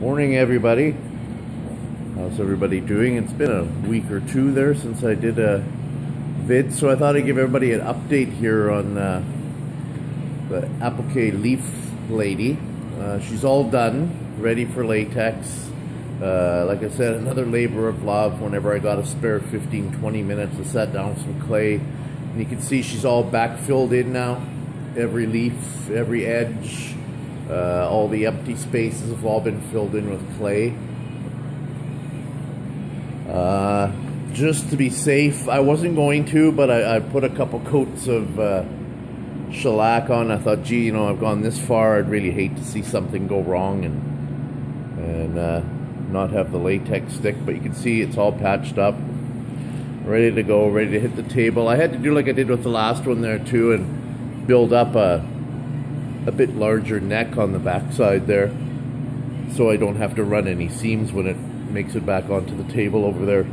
Morning, everybody. How's everybody doing? It's been a week or two there since I did a vid, so I thought I'd give everybody an update here on the Applique leaf lady. She's all done, ready for latex. Like I said, another labor of love. Whenever I got a spare 15-20 minutes, I sat down with some clay, and you can see she's all back filled in now. Every leaf, every edge, all the empty spaces have all been filled in with clay. Just to be safe, I wasn't going to, but I put a couple coats of shellac on. I thought, gee, you know, I've gone this far, I'd really hate to see something go wrong and not have the latex stick. But you can see it's all patched up, ready to go, ready to hit the table. I had to do like I did with the last one there too, and build up a bit larger neck on the backside there, so I don't have to run any seams when it makes it back onto the table over there.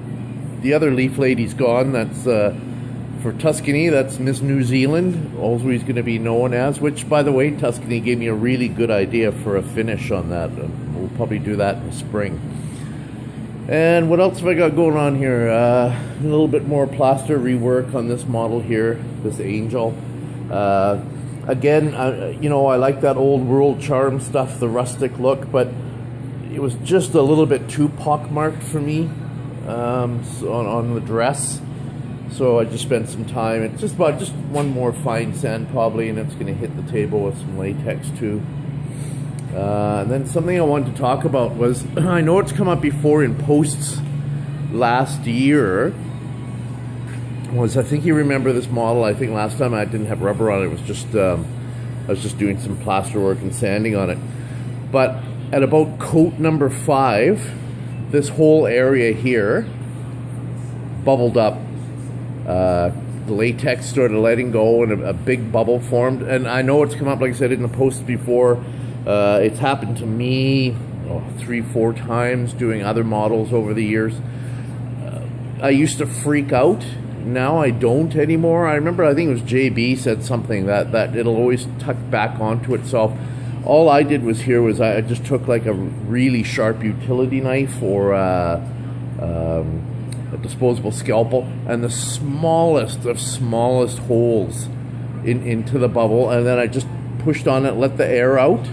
The other leaf lady's gone. That's for Tuscany. That's Miss New Zealand, always going to be known as, which, by the way, Tuscany gave me a really good idea for a finish on that. We'll probably do that in the spring. And what else have I got going on here? A little bit more plaster rework on this model here, this angel. Again, you know, I like that old world charm stuff, the rustic look, but it was just a little bit too pockmarked for me on the dress. So I just spent some time. It's just about one more fine sand probably, and it's going to hit the table with some latex too. And then something I wanted to talk about was, I know it's come up before in posts last year, I think you remember this model. I think last time I didn't have rubber on it. It was just I was just doing some plaster work and sanding on it. But at about coat number 5, this whole area here bubbled up. The latex started letting go, and a big bubble formed. And I know it's come up, like I said, in the post before. It's happened to me 3-4 times doing other models over the years. I used to freak out. Now I don't anymore. I remember, I think it was JB said something that it'll always tuck back onto itself. All I did was I just took like a really sharp utility knife or a disposable scalpel, and the smallest of smallest holes into the bubble, and then I just pushed on it, let the air out.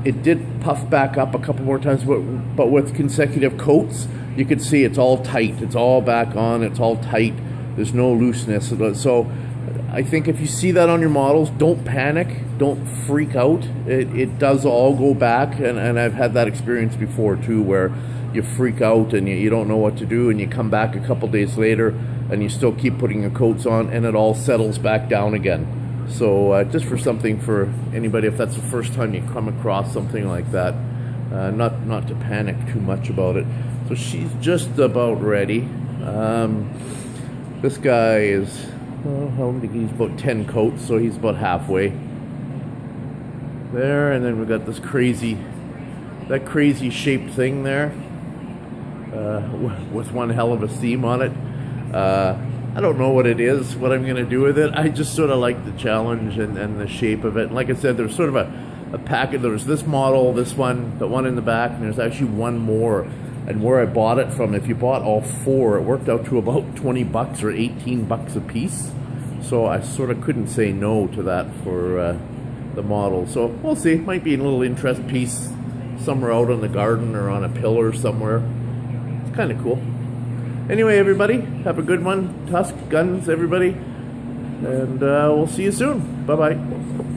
It did puff back up a couple more times, but with consecutive coats, you can see it's all tight. It's all back on. It's all tight. There's no looseness. So I think if you see that on your models, don't panic. Don't freak out. It does all go back, and I've had that experience before too, where you freak out and you don't know what to do, and you come back a couple days later and you still keep putting your coats on, and it all settles back down again. So just for something for anybody, if that's the first time you come across something like that, not to panic too much about it. So she's just about ready. This guy is, he's about 10 coats, so he's about halfway there. And then we've got this crazy shaped thing there with one hell of a seam on it. I don't know what it is, what I'm going to do with it. I just sort of like the challenge and the shape of it. And like I said, there's sort of a packet. There's this model, this one, the one in the back, and there's actually one more. And where I bought it from, if you bought all 4, it worked out to about 20 bucks or 18 bucks a piece. So I sort of couldn't say no to that for the model. So we'll see. Might be a little interest piece somewhere out in the garden or on a pillar somewhere. It's kind of cool. Anyway, everybody, have a good one. Tusk, guns, everybody. And we'll see you soon. Bye-bye.